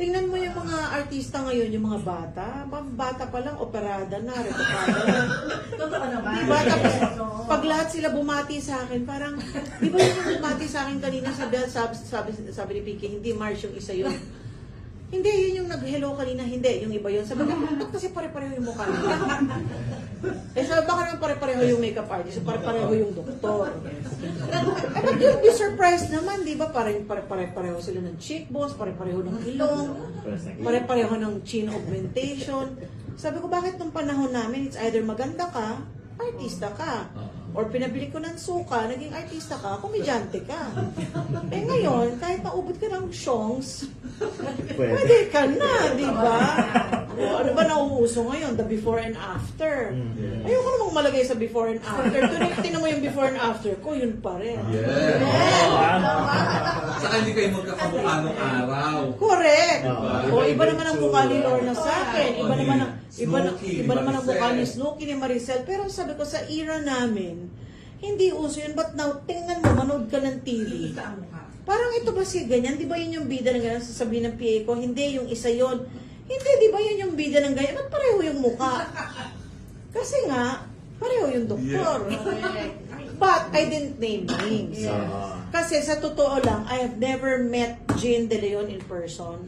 tingnan mo yung mga artista ngayon, yung mga bata. Bata pa lang, operada na, retokada na. Totoo naman. Diba? Tapos, pag lahat sila bumati sa akin, parang, di ba yung bumati sa akin kanina, sabi ni Pique, hindi Mars yung isa yun. Hindi, yun yung nag-hello kanina, hindi, yung iba yun. Sabi ko, bakit kasi pare-pareho yung mukha nila? Sabi, baka naman pare-pareho yung makeup artist, pare-pareho yung doktor. But you'll be surprised naman, di ba? Pare-pareho sila ng cheekbones, pare-pareho ng ilong, pare-pareho ng chin augmentation. Sabi ko, bakit nung panahon namin, it's either maganda ka, artista ka. Or pinabili ko ng suka, naging artista ka, komedyante ka. Ngayon, kahit maubod ka ng shongs, pwede ka na, di ba? O, ano ba nauuso ngayon? The before and after. Ayoko namang malagay sa before and after. Tingnan mo yung before and after ko, yun pa rin. Saka hindi kayo magkakamukha nung araw. Correct. Diba? O, iba naman ang mukha ni Lorna sa akin. Iba naman ang mukha ni Maricel. Snooki, ni Maricel. Pero sabi ko, sa era namin, hindi uso yun. But now, tingnan mo, manood ka ng TV. Parang ito ba si ganyan? Di ba yun yung bida ng ganyan? Sasabihin ng PA ko, hindi, yung isa yun. Hindi, di ba yun yung bida ng ganyan? Ba't pareho yung mukha? Kasi nga, pareho yung doktor. But I didn't name names. Kasi sa totoo lang, I have never met Jean De Leon in person.